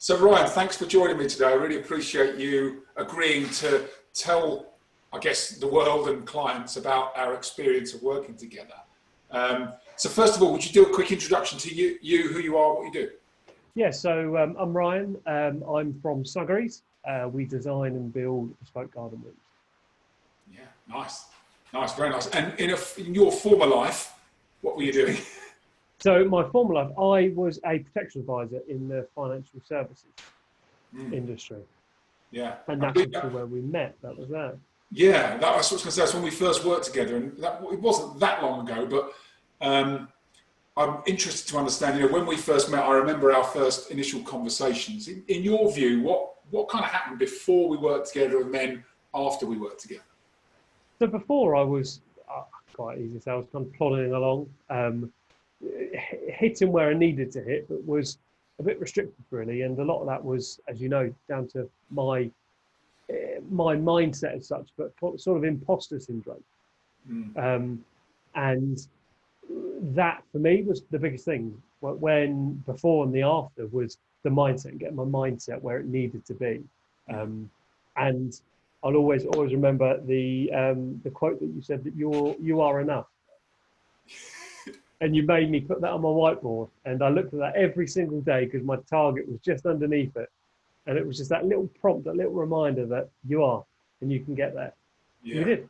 So Ryan, thanks for joining me today. I really appreciate you agreeing to tell, I guess, the world and clients about our experience of working together. So first of all, would you do a quick introduction to you, who you are, what you do? Yeah, so I'm Ryan. I'm from Suggeries. We design and build bespoke garden rooms. Yeah, nice, very nice. And in your former life, what were you doing? So my former life, I was a protection advisor in the financial services industry. Yeah. And that's actually where we met. That was that. Yeah, that was what I was going to say. That's when we first worked together, and it wasn't that long ago. But I'm interested to understand. When we first met, I remember our first initial conversations. In your view, what kind of happened before we worked together, and then after we worked together? So before, I was quite easy. So I was kind of plodding along, hitting where I needed to hit, but was a bit restricted really. And a lot of that was, as you know, down to my mindset as such, but sort of imposter syndrome. And that for me was the biggest thing. When before and the after was the mindset, getting my mindset where it needed to be. And I'll always remember the quote that you said, that you are enough. And you made me put that on my whiteboard, and I looked at that every single day because my target was just underneath it, and it was just that little prompt, that little reminder that you are, and you can get there. Yeah. We did.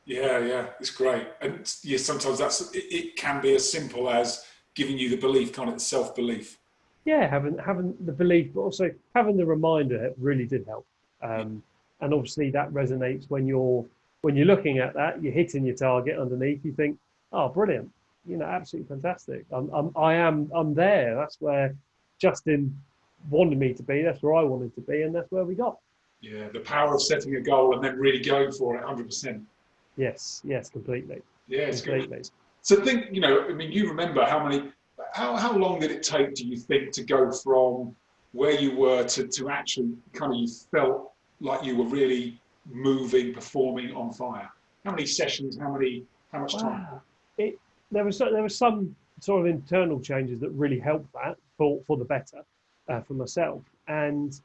Yeah, it's great. And yeah, sometimes it can be as simple as giving you the belief, kind of the self-belief. Yeah, having the belief, but also having the reminder, it really did help. And obviously that resonates when you're looking at that, you're hitting your target underneath, you think, oh, brilliant. Absolutely fantastic. I'm there. That's where Justin wanted me to be. That's where I wanted to be, and that's where we got. Yeah, the power of setting a goal and then really going for it 100%. Yes, completely. Yeah, it's completely. Good. So think, you remember how long did it take, do you think, to go from where you were to actually kind of you felt like you were really moving, performing, on fire? How many sessions? How much time? There was some sort of internal changes that really helped that for the better for myself, and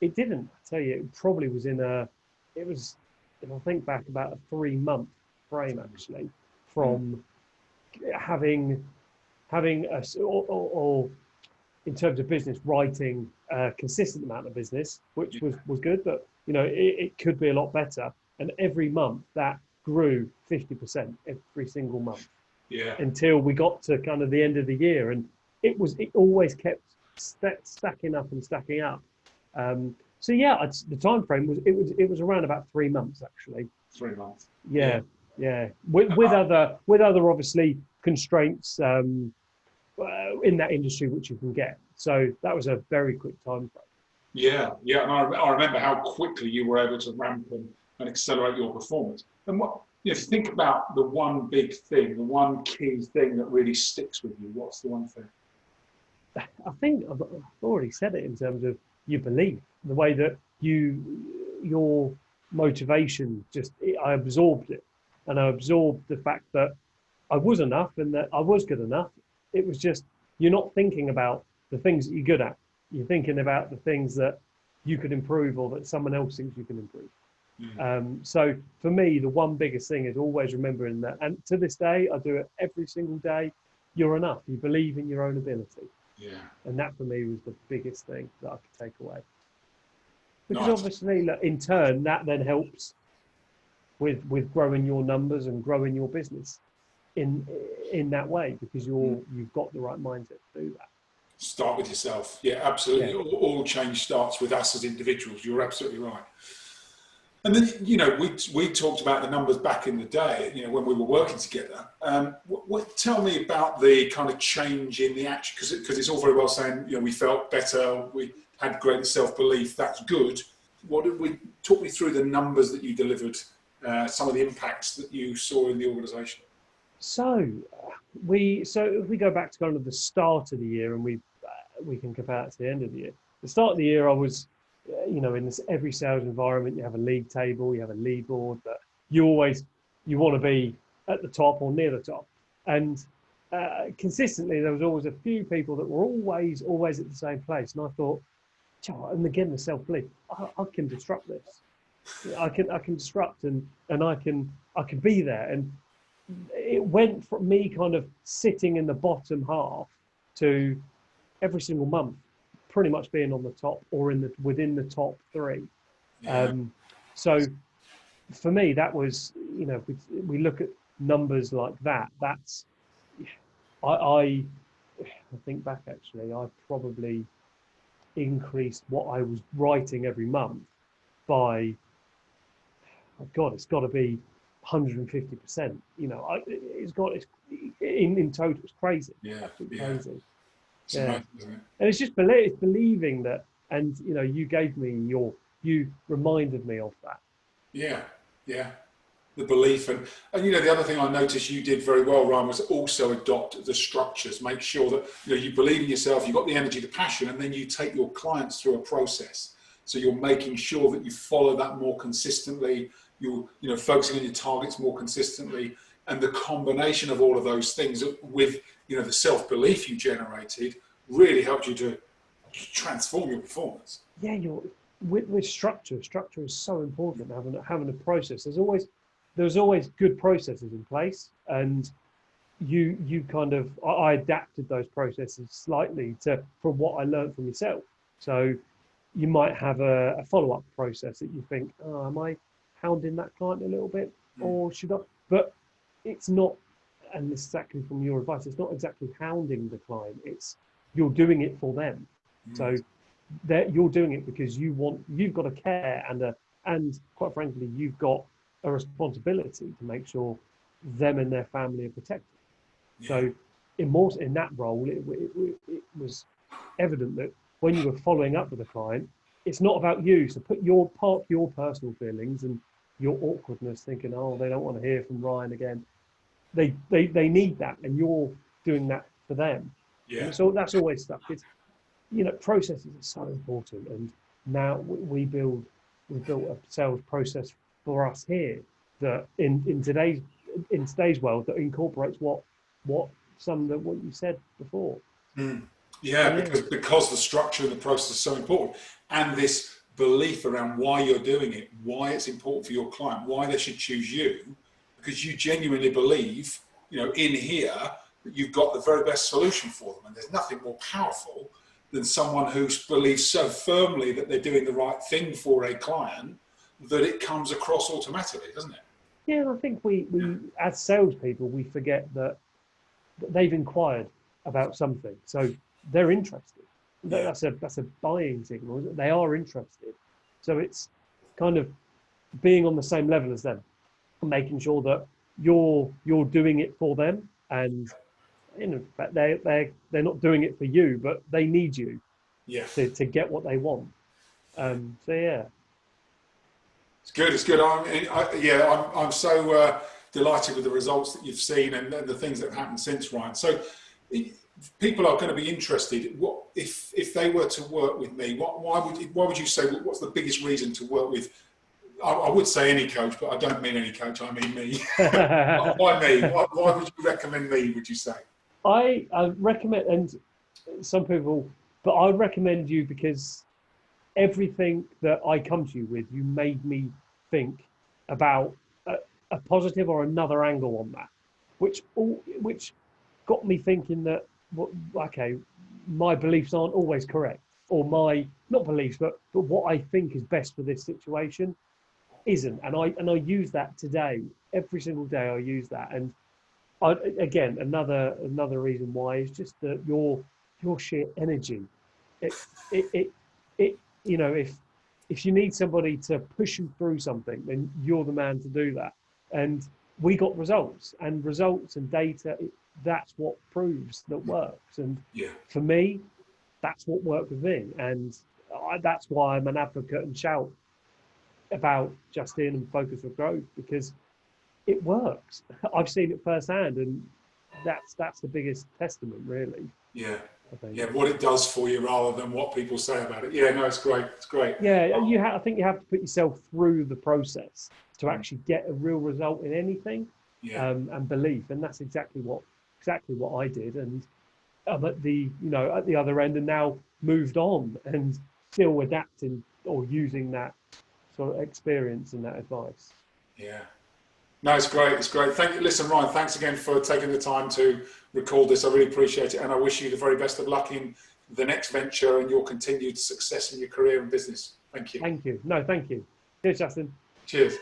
it didn't. I tell you, it probably was if I think back, about a 3-month frame actually from having or in terms of business, writing a consistent amount of business, which was good, but it could be a lot better. And every month that grew 50% every single month. Yeah. Until we got to kind of the end of the year, and it always kept stacking up. So yeah, the time frame was around about 3 months actually. 3 months. Yeah. With other obviously constraints in that industry which you can get. So that was a very quick time frame. Yeah, and I remember how quickly you were able to ramp and accelerate your performance. And think about the one big thing, the one key thing that really sticks with you. What's the one thing? I think I've already said it in terms of your belief, the way that your motivation, I absorbed it, and I absorbed the fact that I was enough and that I was good enough. It was just, you're not thinking about the things that you're good at. You're thinking about the things that you could improve or that someone else thinks you can improve. So for me, the one biggest thing is always remembering that. And to this day, I do it every single day. You're enough. You believe in your own ability. Yeah. And that for me was the biggest thing that I could take away. Because Nice. obviously, in turn, that then helps with growing your numbers and growing your business in that way, because you've got the right mindset to do that. Start with yourself. Yeah, absolutely. Yeah. All change starts with us as individuals. You're absolutely right. And then, we talked about the numbers back in the day, when we were working together. Tell me about the kind of change in the action, because it's all very well saying, we felt better, we had greater self-belief, that's good. Talk me through the numbers that you delivered, some of the impacts that you saw in the organisation. So if we go back to kind of the start of the year, and we can compare it to the end of the year. The start of the year, I was, in every sales environment, you have a league table, you have a lead board, but you want to be at the top or near the top. And consistently, there was always a few people that were always at the same place. And I thought, And again, the self-belief, I can disrupt this. I can disrupt, and I can be there. And it went from me kind of sitting in the bottom half to every single month pretty much being on the top or within the top three. Yeah. So for me, that was, if we look at numbers like that, that's I think back, actually, I probably increased what I was writing every month by, oh God, it's got to be 150%. It's in total, it's crazy, Yeah. absolutely Yeah. crazy. It's Yeah, amazing, isn't it? and it's just it's believing that, and you reminded me of that. Yeah. Yeah. The belief, and the other thing I noticed you did very well, Ryan, was also adopt the structures. Make sure that you believe in yourself, you've got the energy, the passion, and then you take your clients through a process. So you're making sure that you follow that more consistently. You're focusing on your targets more consistently, and the combination of all of those things with the self belief you generated really helped you to transform your performance. Yeah, with structure. Structure is so important. Having a process. There's always good processes in place, and you kind of I adapted those processes slightly to from what I learned from yourself. So you might have a follow-up process that you think, oh, am I hounding that client a little bit, Mm. or should I? But it's not, and this is exactly from your advice, it's not exactly hounding the client. It's you're doing it for them. Mm. So that you're doing it because you've got a care and quite frankly, you've got a responsibility to make sure them and their family are protected. Yeah. So in that role, it was evident that when you were following up with a client, it's not about you. So park your personal feelings and your awkwardness, thinking, oh, they don't want to hear from Ryan again. They need that, and you're doing that for them. Yeah. And so that's always stuff. It's processes are so important, and now we built a sales process for us here that in today's world that incorporates what what you said before. Mm. So Yeah, yeah, because the structure and the process is so important, and this belief around why you're doing it, why it's important for your client, why they should choose you, because you genuinely believe, in here that you've got the very best solution for them, and there's nothing more powerful than someone who believes so firmly that they're doing the right thing for a client that it comes across automatically, doesn't it? yeah. And I think Yeah. we as salespeople we forget that they've inquired about something, so they're interested. Yeah. That's a buying signal. Isn't it? They are interested, so it's kind of being on the same level as them, making sure that you're doing it for them, and in fact they're not doing it for you, but they need you Yeah. to get what they want. So yeah, It's good. It's good. I'm so delighted with the results that you've seen and the things that have happened since, Ryan. So, people are going to be interested. What if they were to work with me? Why would you say? What's the biggest reason to work with? I would say any coach, but I don't mean any coach. I mean me. Why me? Why would you recommend me? Would you say? I recommend, and some people, but I recommend you because everything that I come to you with, you made me think about a positive or another angle on that, which got me thinking that, okay, my beliefs aren't always correct, or my not beliefs, but what I think is best for this situation isn't, and I use that today, every single day. I use that, and again, another reason why is just that your sheer energy. It it it if you need somebody to push you through something, then you're the man to do that. And we got results and data. That's what proves that works. And Yeah. for me, that's what worked with me. And that's why I'm an advocate and shout about just in and focus for growth, because it works. I've seen it firsthand, and that's the biggest testament, really. Yeah. I think. Yeah. What it does for you rather than what people say about it. Yeah. No, it's great. It's great. Yeah, I think you have to put yourself through the process to actually get a real result in anything, Yeah. and belief, and that's exactly what I did, and I'm at the at the other end, and now moved on, and still adapting or using that sort of experience and that advice. Yeah. No, it's great. It's great. Thank you. Listen, Ryan, thanks again for taking the time to record this. I really appreciate it. And I wish you the very best of luck in the next venture and your continued success in your career and business. Thank you. Thank you. No, thank you. Cheers, Justin. Cheers.